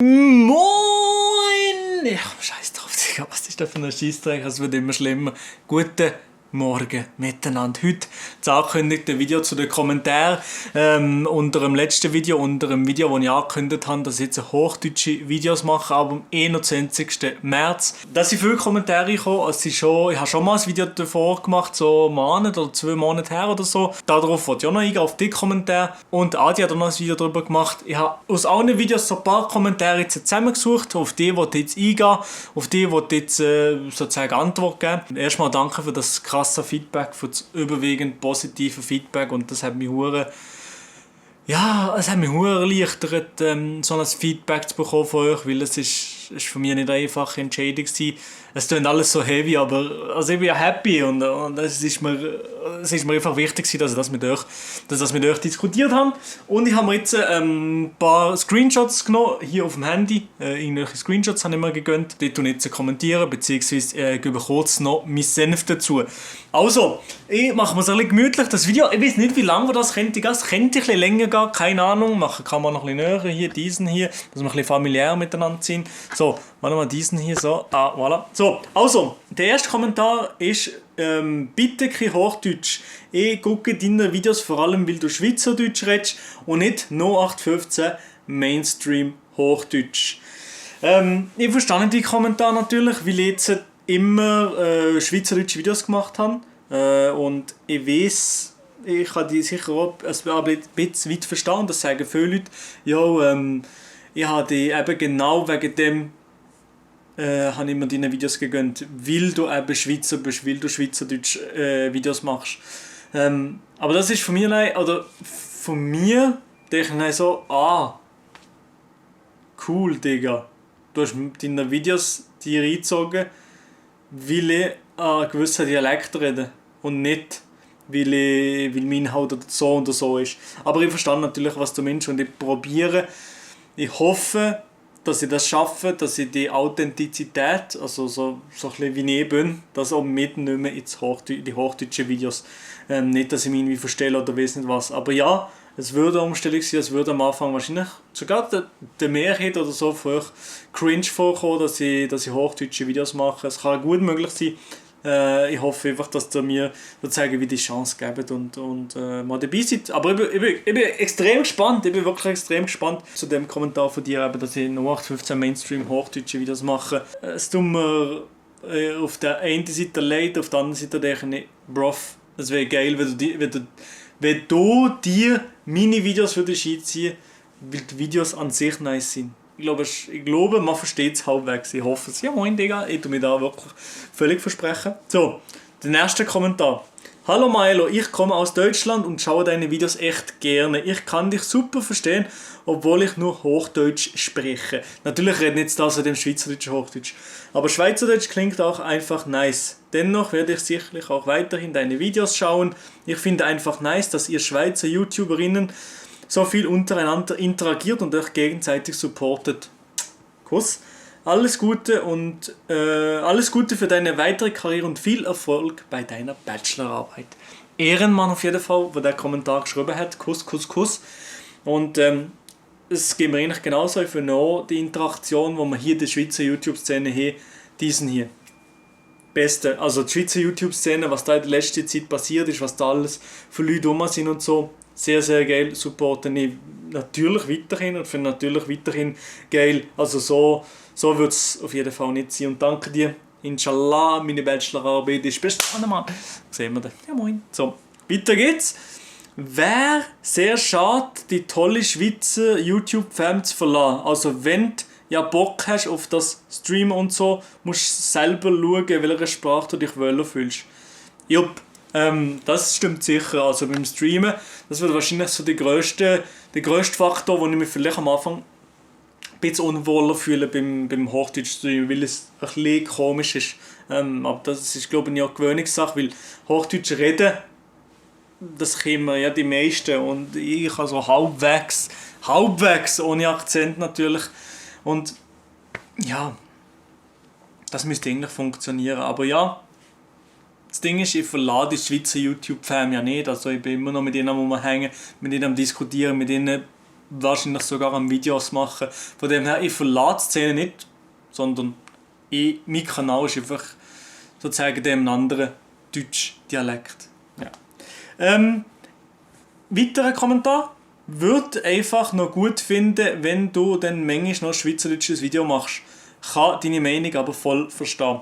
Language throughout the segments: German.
Moin! Ja, scheiß drauf, Digga. Was ist das für ein Scheissdreck? Es wird immer schlimmer. Guten Morgen miteinander. Heute das angekündigte Video zu den Kommentaren unter dem letzten Video, unter dem Video, wo ich angekündigt habe, dass ich jetzt hochdeutsche Videos mache, aber am 21. März. Da sind viele Kommentare gekommen. Ich habe schon mal ein Video davor gemacht, so einen Monat oder 2 Monate her oder so. Darauf wollte ich auch noch eingehen, auf die Kommentare. Und Adi hat auch noch ein Video darüber gemacht. Ich habe aus allen Videos so ein paar Kommentare jetzt zusammengesucht. Auf die wollte ich jetzt eingehen, auf die wollte ich jetzt sozusagen Antwort geben. Erstmal danke für das krasse Feedback, für das überwiegend positive Feedback, und das hat mich erleichtert, so ein Feedback zu bekommen von euch, weil es ist für mich nicht eine einfache Entscheidung gewesen. Es klingt alles so heavy, aber also ich bin ja happy und es ist mir einfach wichtig gewesen, dass ich das mit euch diskutiert habe. Und ich habe mir jetzt ein paar Screenshots genommen, hier auf dem Handy. Irgendwelche Screenshots habe ich mir gegönnt. Die tue ich jetzt kommentieren, beziehungsweise gebe kurz noch meinen Senf dazu. Also, ich mache mir es ein bisschen gemütlich, das Video. Ich weiß nicht, wie lange das könnte gehen. Es könnte ein bisschen länger gehen, keine Ahnung. Machen kann man noch ein bisschen näher, hier, diesen hier, dass wir ein bisschen familiär miteinander sind. So, warte mal, diesen hier, so, voilà. So, also, der erste Kommentar ist, bitte kein Hochdeutsch. Ich gucke deine Videos vor allem, weil du Schweizerdeutsch redest und nicht 0815 Mainstream Hochdeutsch. Ich verstehe die Kommentare natürlich, weil ich jetzt immer schweizerdeutsche Videos gemacht habe. Und ich weiß, ich kann die sicher auch ein bisschen weit verstehen, das sagen viele Leute. Ja, ich habe die eben genau wegen dem habe ich mir deine Videos gegönnt, weil du eben Schweizer bist, weil du Schweizerdeutsch Videos machst. Aber das ist von mir denke ich so, cool, Digga. Du hast deine Videos dir reingezogen, weil ich einen gewissen Dialekt rede und nicht, weil mein Inhalt so und so ist. Aber ich verstehe natürlich, was du meinst, und ich hoffe, dass ich das schaffe, dass ich die Authentizität, also so ein bisschen wie ich bin, das auch mitnehme in die hochdeutschen Videos. Nicht, dass ich mich irgendwie verstelle oder weiß nicht was. Aber ja, es würde eine Umstellung sein, es würde am Anfang wahrscheinlich sogar der Mehrheit oder so von euch cringe vorkommen, dass ich hochdeutsche Videos mache. Es kann gut möglich sein. Ich hoffe einfach, dass ihr mir sozusagen wieder die Chance gebt und mal dabei seid. Aber ich bin extrem gespannt, ich bin wirklich extrem gespannt zu dem Kommentar von dir, dass ich 0815 Mainstream hochdeutsche Videos mache. Es tut mir auf der einen Seite leid, auf der anderen Seite denke ich, bruv, es wäre geil, wenn du dir meine Videos würdest einziehen, weil die Videos an sich nice sind. Ich glaube, man versteht es halbwegs. Ich hoffe es. Ja, moin, Digga. Ich tue mir da wirklich völlig versprechen. So, der nächste Kommentar. Hallo Milo, ich komme aus Deutschland und schaue deine Videos echt gerne. Ich kann dich super verstehen, obwohl ich nur Hochdeutsch spreche. Natürlich reden jetzt das in dem Schweizerdeutschen Hochdeutsch. Aber Schweizerdeutsch klingt auch einfach nice. Dennoch werde ich sicherlich auch weiterhin deine Videos schauen. Ich finde einfach nice, dass ihr Schweizer YouTuberinnen so viel untereinander interagiert und euch gegenseitig supportet. Kuss. Alles Gute für deine weitere Karriere und viel Erfolg bei deiner Bachelorarbeit. Ehrenmann auf jeden Fall, der Kommentar geschrieben hat. Kuss, Kuss, Kuss. Und es geht mir eigentlich genauso für noch die Interaktion, wo wir hier in der Schweizer YouTube-Szene haben, diesen hier. Beste, also die Schweizer YouTube-Szene, was da in der letzten Zeit passiert ist, was da alles für Leute rum sind und so. Sehr, sehr geil, supporten ich natürlich weiterhin und finde natürlich weiterhin geil. Also so wird es auf jeden Fall nicht sein. Und danke dir. Inshallah, meine Bachelorarbeit ist bestanden, Mann. Sehen wir das. Ja, moin. So, weiter geht's. Wäre sehr schade, die tolle Schweizer YouTube-Fam zu verlassen. Also wenn du ja Bock hast auf das Streamen und so, musst du selber schauen, welche Sprache du dich wohler fühlst. Jupp. Das stimmt sicher. Also beim Streamen, das wird wahrscheinlich so der grösste Faktor, wo ich mich vielleicht am Anfang ein bisschen unwohler fühle beim Hochdeutsch-Streamen, weil es ein bisschen komisch ist. Aber das ist, glaube ich, auch eine Gewöhnungssache, weil Hochdeutsch reden, das kennen ja die meisten, und ich kann so halbwegs, ohne Akzent natürlich. Und ja, das müsste eigentlich funktionieren. Aber ja, das Ding ist, ich verlade die Schweizer YouTube-Fam ja nicht. Also ich bin immer noch mit ihnen hängen, mit ihnen am Diskutieren, mit ihnen wahrscheinlich sogar am Videos machen. Von dem her, ich verlasse die Szene nicht, sondern mein Kanal ist einfach sozusagen dem anderen Deutsch-Dialekt. Ja. Weiterer Kommentar. Würde einfach noch gut finden, wenn du dann manchmal noch ein schweizerdeutsches Video machst. Kann deine Meinung aber voll verstehen.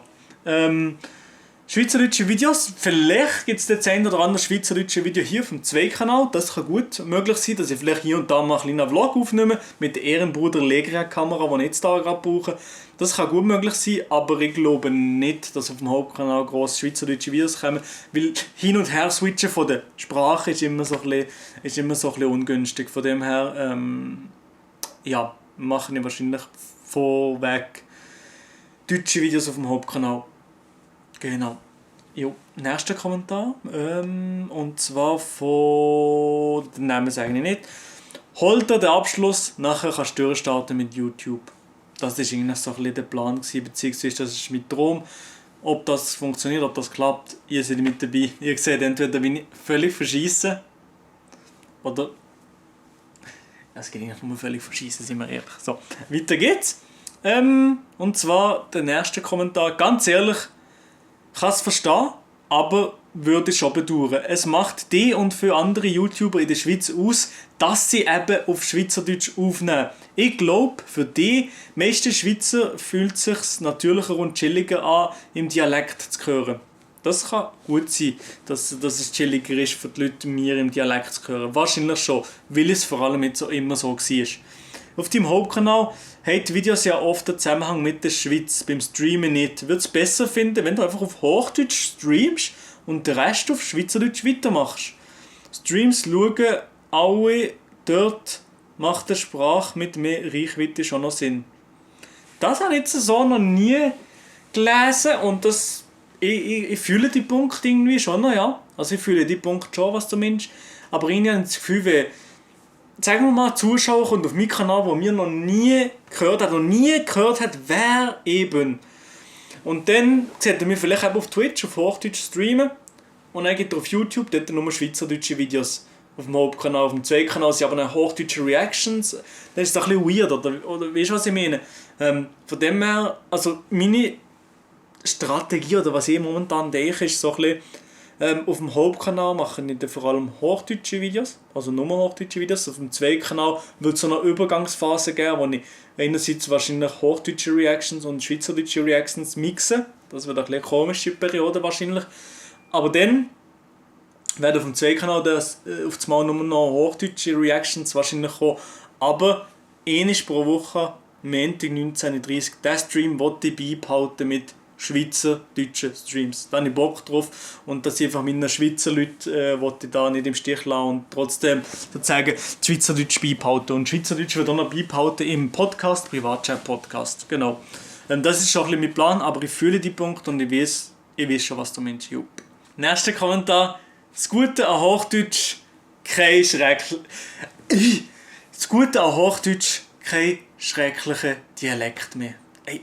Schweizerdeutsche Videos, vielleicht gibt es das ein oder andere schweizerdeutsche Video hier auf dem Zwei-Kanal. Das kann gut möglich sein, dass ich vielleicht hier und da mal einen kleinen Vlog aufnehme mit der Ehrenbruder Legra-Kamera, die ich jetzt da gerade brauche. Das kann gut möglich sein, aber ich glaube nicht, dass auf dem Hauptkanal grosse schweizerdeutsche Videos kommen, weil hin und her switchen von der Sprache ist immer so ein bisschen ungünstig. Von dem her, ja, mache ich wahrscheinlich vorweg deutsche Videos auf dem Hauptkanal. Genau. Jo, nächster Kommentar. Und zwar von. Den Namen sage ich nicht. Holt dir den Abschluss, nachher kannst du durchstarten mit YouTube. Das war eigentlich so ein bisschen der Plan, beziehungsweise das ist mein Traum. Ob das funktioniert, ob das klappt, ihr seid mit dabei. Ihr seht, entweder bin ich völlig verschissen oder. Es geht eigentlich nur völlig verschissen, sind wir ehrlich. So, weiter geht's. Und zwar der nächste Kommentar. Ganz ehrlich, ich kann es verstehen, aber würde schon bedauern. Es macht die und für andere YouTuber in der Schweiz aus, dass sie eben auf Schweizerdeutsch aufnehmen. Ich glaube, für die meisten Schweizer fühlt es sich natürlicher und chilliger an, im Dialekt zu hören. Das kann gut sein, dass es chilliger ist für die Leute, mir im Dialekt zu hören. Wahrscheinlich schon, weil es vor allem nicht so immer so war. Auf deinem Hauptkanal haben die Videos ja oft einen Zusammenhang mit der Schweiz, beim Streamen nicht. Würde es besser finden, wenn du einfach auf Hochdeutsch streamst und den Rest auf Schweizerdeutsch weitermachst. Streams schauen alle dort, macht eine Sprache mit mehr Reichweite schon noch Sinn. Das habe ich jetzt so noch nie gelesen und das, ich fühle die Punkte irgendwie schon noch, ja. Also ich fühle die Punkte schon, was du meinst. Aber ich habe das Gefühl, wenn, sagen wir mal, ein Zuschauer kommt auf meinen Kanal, der mir noch nie gehört hat, wer eben. Und dann sieht er mir vielleicht auch auf Twitch, auf Hochdeutsch streamen. Und dann geht er auf YouTube, dort nur schweizerdeutsche Videos. Auf dem Hauptkanal, auf dem Zweitkanal sind aber dann hochdeutsche Reactions. Das ist ein bisschen weird, oder weißt du, was ich meine? Von dem her, also meine Strategie, oder was ich momentan denke, ist so ein bisschen, auf dem Hauptkanal mache ich vor allem hochdeutsche Videos, also nur hochdeutsche Videos. Auf dem Zweitkanal wird es so eine Übergangsphase geben, wo ich einerseits wahrscheinlich hochdeutsche Reactions und schweizerdeutsche Reactions mixe. Das wird eine komische Periode wahrscheinlich. Aber dann werden auf dem Zweitkanal auf das Mal nur noch hochdeutsche Reactions wahrscheinlich kommen. Aber einmal pro Woche, Montag 19:30 Uhr, diesen Stream wollte ich beibehalten mit schweizerdeutschen Streams. Da habe ich Bock drauf und dass ich einfach meine Schweizer Leute wollte ich da nicht im Stich lassen und trotzdem sozusagen Schweizerdeutsch beibehalten. Und Schweizerdeutsch wird auch noch beibehalten im Podcast, Privatchat-Podcast. Genau. Das ist schon ein bisschen mein Plan, aber ich fühle die Punkte und ich weiß schon, was du meinst. Jupp. Nächster Kommentar. Das Gute an Hochdeutsch, kein schrecklicher Dialekt mehr. Ey,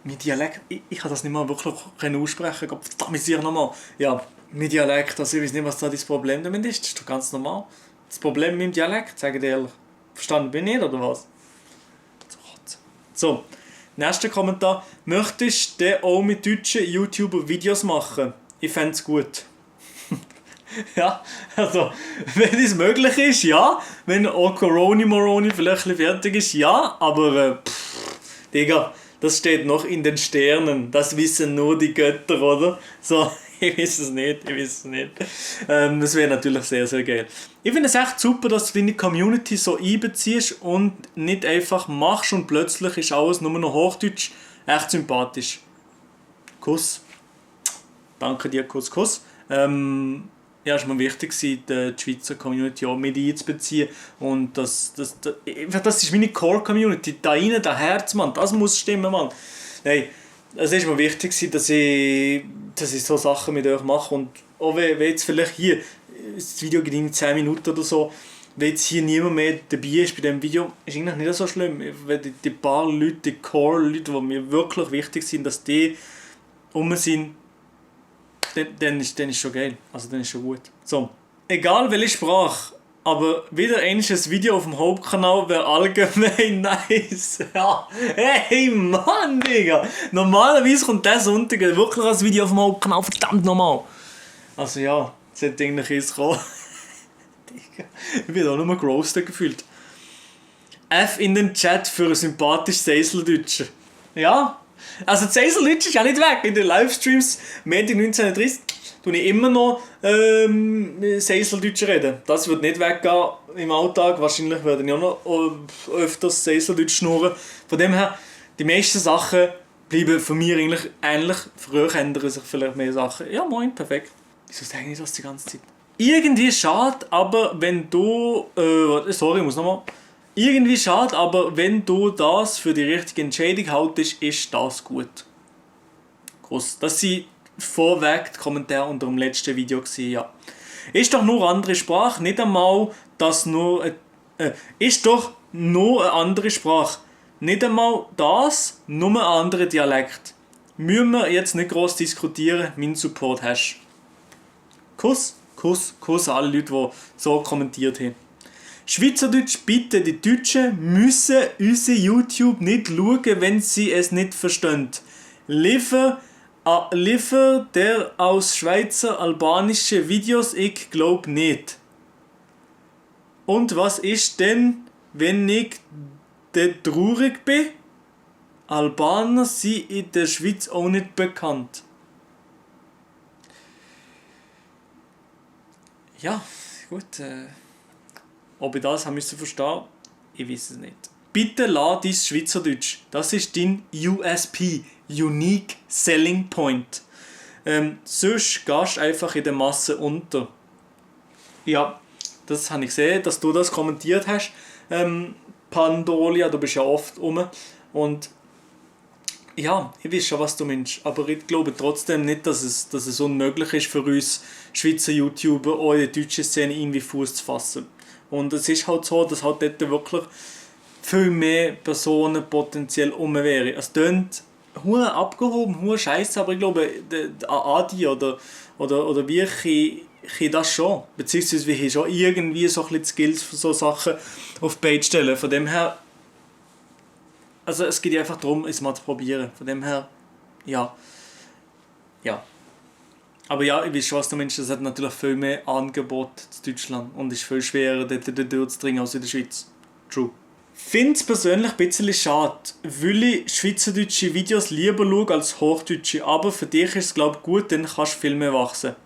mein Dialekt, ich kann das nicht mal wirklich aussprechen. Verdammt, ich nochmal. Ja, mein Dialekt, also ich weiß nicht, was da das Problem damit ist. Das ist doch ganz normal. Das Problem mit meinem Dialekt, sage ich dir ehrlich. Verstanden bin ich nicht, oder was? So, nächster Kommentar. Möchtest du auch mit deutschen YouTuber Videos machen? Ich fände es gut. Ja, also, wenn es möglich ist, ja. Wenn auch Corona vielleicht ein bisschen fertig ist, ja. Aber, Digga, das steht noch in den Sternen. Das wissen nur die Götter, oder? So, ich weiß es nicht. Das wäre natürlich sehr, sehr geil. Ich finde es echt super, dass du deine Community so einbeziehst und nicht einfach machst und plötzlich ist alles nur noch Hochdeutsch. Echt sympathisch. Kuss. Danke dir, Kuss. Ja, es war mir wichtig, die Schweizer Community auch mit einzubeziehen. Und das ist meine Core-Community. Da rein, das Herz, Mann, das muss stimmen, Mann. Hey, es ist mir wichtig, dass ich so Sachen mit euch mache. Und auch wenn jetzt vielleicht hier, das Video geht in 10 Minuten oder so, wenn jetzt hier niemand mehr dabei ist bei diesem Video, ist eigentlich nicht so schlimm. Wenn die paar Leute, die Core-Leute, die mir wirklich wichtig sind, dass die sind, dann ist schon geil. Also dann ist schon gut. So. Egal welche Sprache Aber wieder ein Video auf dem Hauptkanal wäre allgemein nice. Ja. Hey Mann, Digga! Normalerweise kommt der Sonntag wirklich als Video auf dem Hauptkanal, verdammt nochmal. Also ja, es hätte eigentlich eins kommen. Digga, ich bin auch nur gerostet gefühlt. F in den Chat für ein sympathisches Seiseldeutscher. Ja, also das Seiseldeutsch ist ja nicht weg. In den Livestreams, Montag 19:30 tue ich immer noch Seiseldeutsch reden. Das wird nicht weggehen im Alltag. Wahrscheinlich werde ich auch noch öfters Seiseldeutsch schnurren. Von dem her, die meisten Sachen bleiben von mir eigentlich ähnlich. Früher ändern sich vielleicht mehr Sachen. Ja, moin, perfekt. Wieso sage ich das die ganze Zeit? Irgendwie schade, aber wenn du... sorry, ich muss nochmal... Irgendwie schade, aber wenn du das für die richtige Entscheidung haltest, ist das gut. Groß. Das sind vorweg die Kommentare unter dem letzten Video gewesen, ja. Ist doch nur andere Sprache, nicht einmal das nur... ist doch nur eine andere Sprache. Nicht einmal das, nur ein anderer Dialekt. Müssen wir jetzt nicht groß diskutieren, meinen Support hast. Kuss an alle Leute, die so kommentiert haben. Schweizerdeutsch, bitte, die Deutschen müssen unser YouTube nicht schauen, wenn sie es nicht verstehen. Liefer der aus Schweizer albanische Videos, ich glaub nicht. Und was ist denn, wenn ich traurig bin? Albaner sind in der Schweiz auch nicht bekannt. Ja, gut, ob ich das haben müssen verstehen, ich weiß es nicht. Bitte lass dein Schweizerdeutsch. Das ist dein USP, Unique Selling Point. Sonst gehst du einfach in der Masse unter. Ja, das habe ich gesehen, dass du das kommentiert hast. Pandolia, du bist ja oft rum. Und ja, ich weiß schon, was du meinst. Aber ich glaube trotzdem nicht, dass es unmöglich ist für uns Schweizer YouTuber auch in der deutschen Szene irgendwie Fuß zu fassen. Und es ist halt so, dass halt dort wirklich viel mehr Personen potenziell wären. Es klingt hure abgehoben, hure scheiße, aber ich glaube, der Adi oder wir können das schon. Beziehungsweise wir haben schon irgendwie so ein bisschen Skills für so Sachen auf die Beine stellen. Von dem her, also es geht einfach darum, es mal zu probieren. Von dem her, ja. Aber ja, ich weiß schon, was du meinst, es hat natürlich viel mehr Angebot in Deutschland und ist viel schwerer, dort durchzudringen als in der Schweiz. True. Ich finde es persönlich ein bisschen schade, weil ich schweizerdeutsche Videos lieber schaue als hochdeutsche, aber für dich ist es glaube ich gut, dann kannst du viel mehr wachsen.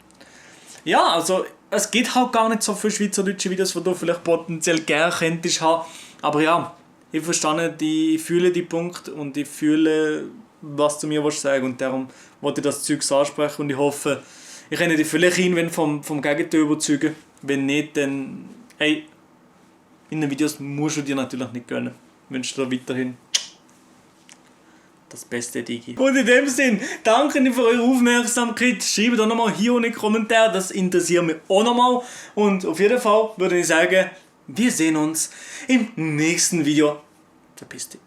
Ja, also es gibt halt gar nicht so viele schweizerdeutsche Videos, die du vielleicht potenziell gerne könntest haben, aber ja, ich verstehe, ich fühle die Punkte und ich fühle, was du mir sagen willst und darum wollte ich das Zeug ansprechen und ich hoffe, ich kann dich vielleicht irgendwann vom Gegenteil überzeugen. Wenn nicht, dann hey, in den Videos musst du dir natürlich nicht gönnen. Ich wünsche dir weiterhin das beste Digi. Und in dem Sinn, danke für eure Aufmerksamkeit. Schreibt doch nochmal hier in den Kommentaren, das interessiert mich auch nochmal. Und auf jeden Fall würde ich sagen, wir sehen uns im nächsten Video. Verpiss dich.